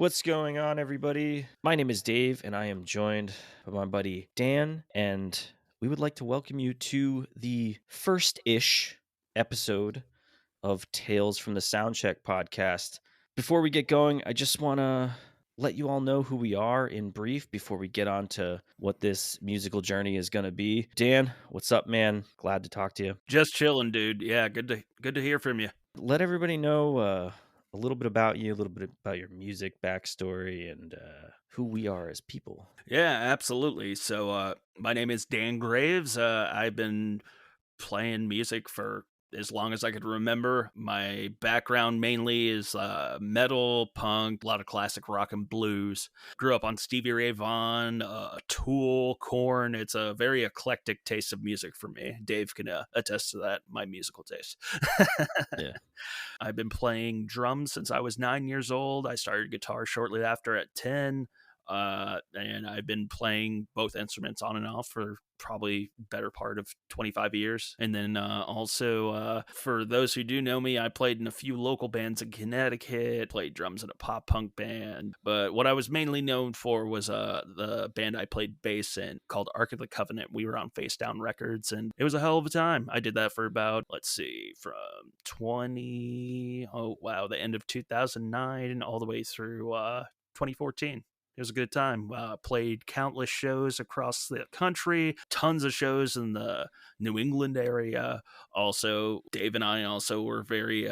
What's going on, everybody? My name is Dave, and I am joined by my buddy Dan, and we would like to welcome you to the first-ish episode of Tales from the Soundcheck podcast. Before we get going, I just want to let you all know who we are in brief before we get on to what this musical journey is going to be. Dan, what's up, man? Glad to talk to you. Just chilling, dude. Yeah, good to hear from you. Let everybody know a little bit about you, a little bit about your music backstory, and who we are as people. Yeah, absolutely. So, my name is Dan Graves. I've been playing music for as long as I could remember. My background mainly is metal, punk, a lot of classic rock and blues. Grew up on Stevie Ray Vaughan, Tool, Korn. It's a very eclectic taste of music for me. Dave can attest to that, my musical taste. Yeah. I've been playing drums since I was 9 years old. I started guitar shortly after at 10. And I've been playing both instruments on and off for probably better part of 25 years. And then also, for those who do know me, I played in a few local bands in Connecticut, played drums in a pop punk band. But what I was mainly known for was the band I played bass in called Ark of the Covenant. We were on Face Down Records, and it was a hell of a time. I did that for about, from the end of 2009 all the way through 2014. It was a good time. Played countless shows across the country, tons of shows in the New England area. Also, Dave and I also were very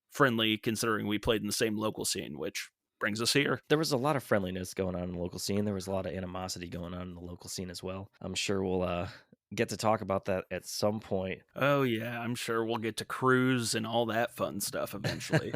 friendly, considering we played in the same local scene, which brings us here. There was a lot of friendliness going on in the local scene. There was a lot of animosity going on in the local scene as well. I'm sure we'll get to talk about that at some point. Oh, yeah, I'm sure we'll get to cruise and all that fun stuff eventually.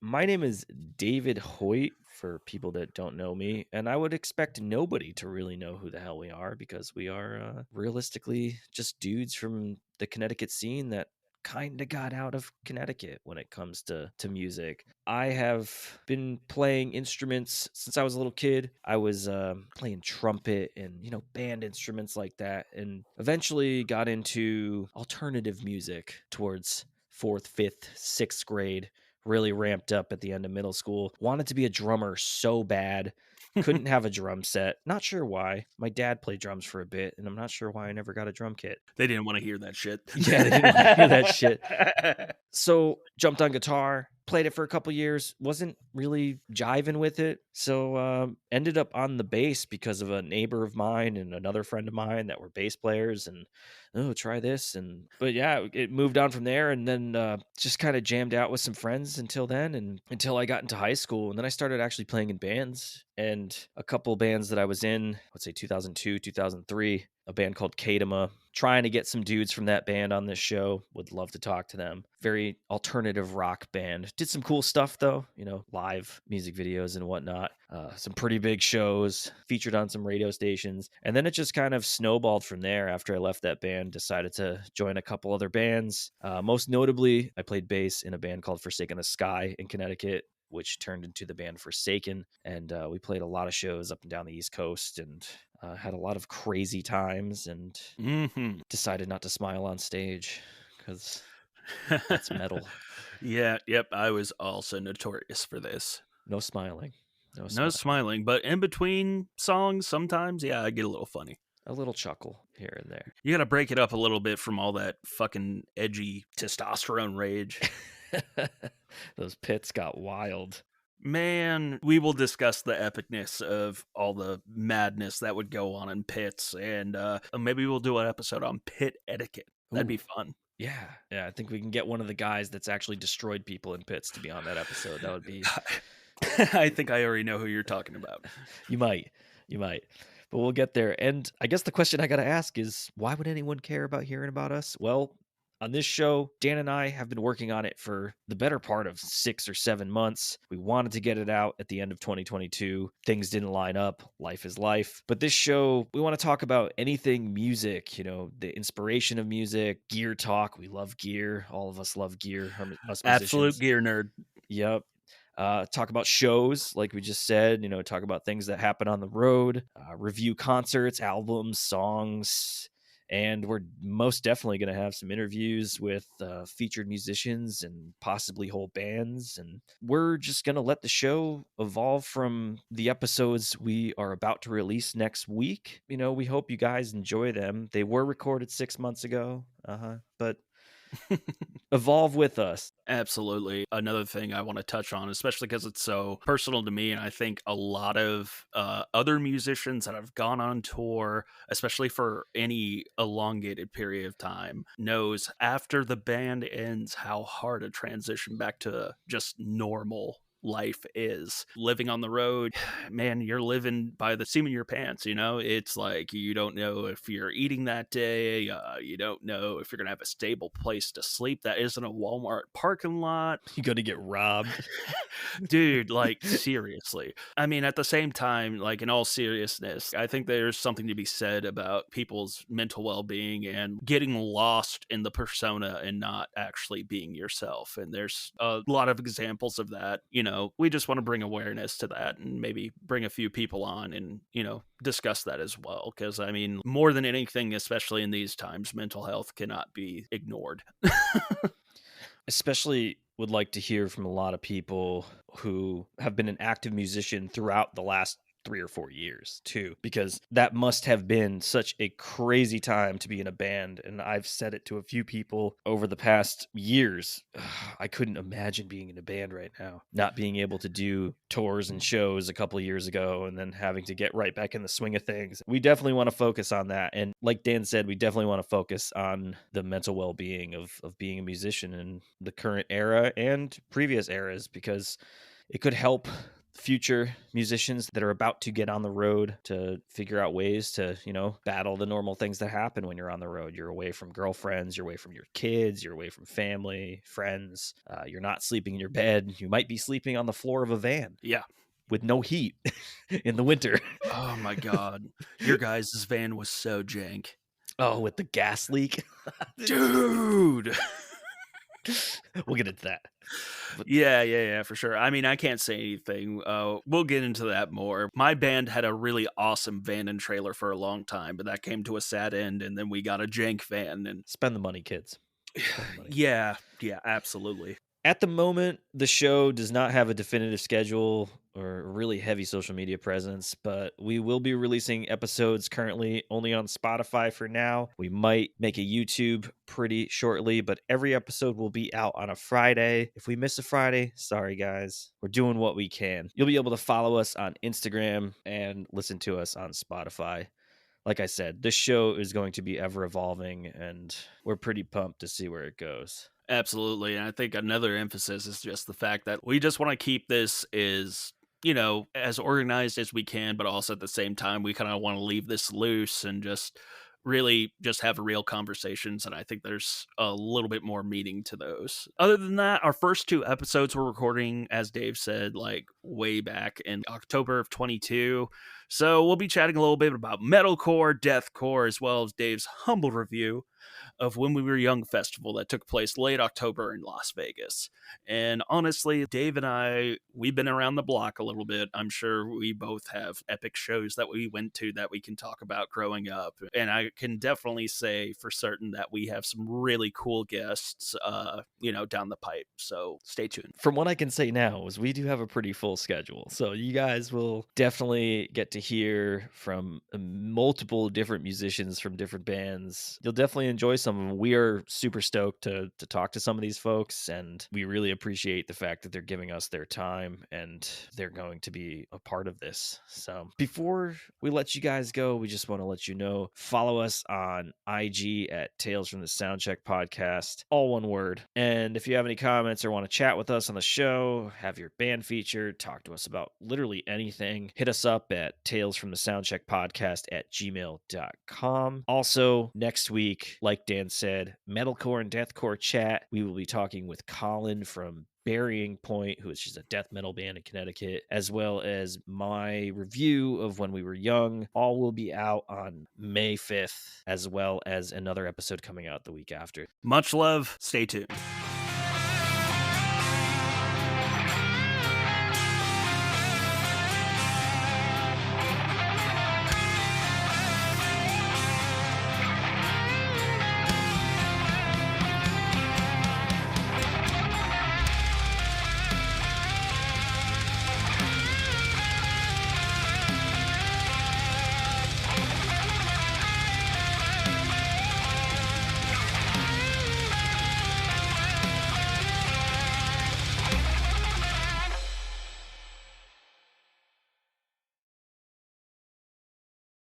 My name is David Hoyt, for people that don't know me, and I would expect nobody to really know who the hell we are, because we are realistically just dudes from the Connecticut scene that kind of got out of Connecticut when it comes to music. I have been playing instruments since I was a little kid. I was playing trumpet and, band instruments like that, and eventually got into alternative music towards 4th, 5th, 6th grade. Really ramped up at the end of middle school. Wanted to be a drummer so bad. Couldn't have a drum set. Not sure why. My dad played drums for a bit, and I'm not sure why I never got a drum kit. They didn't want to hear that shit. Yeah, they didn't want to hear that shit. So jumped on guitar, played it for a couple years, wasn't really jiving with it. So ended up on the bass because of a neighbor of mine and another friend of mine that were bass players, and try this. But yeah, it moved on from there, and then just kind of jammed out with some friends until I got into high school. And then I started actually playing in bands, and a couple bands that I was in, let's say 2002, 2003, a band called Kadema. Trying to get some dudes from that band on this show. Would love to talk to them. Very alternative rock band. Did some cool stuff though, live music videos and whatnot. Some pretty big shows, featured on some radio stations. And then it just kind of snowballed from there. After I left that band, decided to join a couple other bands. Most notably, I played bass in a band called Forsaken the Sky in Connecticut, which turned into the band Forsaken. And we played a lot of shows up and down the East Coast, and had a lot of crazy times, and decided not to smile on stage because that's metal. Yeah, yep. I was also notorious for this. No smiling. No smiling, but in between songs, sometimes, yeah, I get a little funny. A little chuckle here and there. You got to break it up a little bit from all that fucking edgy testosterone rage. Those pits got wild. Man, we will discuss the epicness of all the madness that would go on in pits, and maybe we'll do an episode on pit etiquette. That'd be fun. Yeah, I think we can get one of the guys that's actually destroyed people in pits to be on that episode. That would be... I think I already know who you're talking about. You might. But we'll get there. And I guess the question I got to ask is, why would anyone care about hearing about us? Well, on this show, Dan and I have been working on it for the better part of 6 or 7 months. We wanted to get it out at the end of 2022. Things didn't line up. Life is life. But this show, we want to talk about anything music, the inspiration of music, gear talk. We love gear. All of us love gear. Us Absolute musicians. gear nerd. Yep. Talk about shows, like we just said, talk about things that happen on the road, review concerts, albums, songs, And we're most definitely going to have some interviews with featured musicians and possibly whole bands. And we're just going to let the show evolve from the episodes we are about to release next week. We hope you guys enjoy them. They were recorded 6 months ago, but evolve with us. Absolutely. Another thing I want to touch on, especially because it's so personal to me, and I think a lot of other musicians that have gone on tour, especially for any elongated period of time, knows after the band ends how hard a transition back to just normal life is. Living on the road, man, you're living by the seam of your pants. It's like you don't know if you're eating that day. You don't know if you're gonna have a stable place to sleep that isn't a Walmart parking lot. You're going to get robbed. Dude, like, seriously. I mean, at the same time, like, in all seriousness, I think there's something to be said about people's mental well-being and getting lost in the persona and not actually being yourself. And there's a lot of examples of that. We just want to bring awareness to that and maybe bring a few people on and, discuss that as well. Because, I mean, more than anything, especially in these times, mental health cannot be ignored. Especially would like to hear from a lot of people who have been an active musician throughout the last 3 or 4 years too, because that must have been such a crazy time to be in a band. And I've said it to a few people over the past years. I couldn't imagine being in a band right now, not being able to do tours and shows a couple of years ago and then having to get right back in the swing of things. We definitely want to focus on that. And like Dan said, we definitely want to focus on the mental well-being of being a musician in the current era and previous eras, because it could help future musicians that are about to get on the road to figure out ways to, battle the normal things that happen when you're on the road. You're away from girlfriends, you're away from your kids, you're away from family, friends. You're not sleeping in your bed. You might be sleeping on the floor of a van. Yeah. With no heat in the winter. Oh my God. Your guys' van was so jank. Oh, with the gas leak. Dude. We'll get into that. Yeah, for sure. I mean, I can't say anything. We'll get into that more. My band had a really awesome van and trailer for a long time, but that came to a sad end, and then we got a jank van. And spend the money, kids. Spend the money. Yeah, absolutely. At the moment, the show does not have a definitive schedule or really heavy social media presence, but we will be releasing episodes currently only on Spotify for now. We might make a YouTube pretty shortly, but every episode will be out on a Friday. If we miss a Friday, sorry guys. We're doing what we can. You'll be able to follow us on Instagram and listen to us on Spotify. Like I said, this show is going to be ever evolving, and we're pretty pumped to see where it goes. Absolutely. And I think another emphasis is just the fact that we just want to keep this as organized as we can, but also at the same time, we kind of want to leave this loose and just really just have real conversations. And I think there's a little bit more meaning to those. Other than that, our first 2 episodes we're recording, as Dave said, like way back in October of 22. So we'll be chatting a little bit about metalcore, deathcore, as well as Dave's humble review of When We Were Young festival that took place late October in Las Vegas. And honestly, Dave and I, we've been around the block a little bit. I'm sure we both have epic shows that we went to that we can talk about growing up. And I can definitely say for certain that we have some really cool guests, down the pipe. So stay tuned. From what I can say now is we do have a pretty full schedule. So you guys will definitely get to hear from multiple different musicians from different bands. You'll definitely enjoy some of them. We are super stoked to talk to some of these folks, and we really appreciate the fact that they're giving us their time and they're going to be a part of this. So before we let you guys go, we just want to let you know, follow us on IG at Tales from the Soundcheck Podcast, all one word. And if you have any comments or want to chat with us on the show, have your band featured, talk to us about literally anything, hit us up at talesfromthesoundcheckpodcast@gmail.com. Also, next week, like Dan said, metalcore and deathcore chat. We will be talking with Colin from Burying Point, who is just a death metal band in Connecticut, as well as my review of When We Were Young. All will be out on May 5th, as well as another episode coming out the week after. Much love. Stay tuned.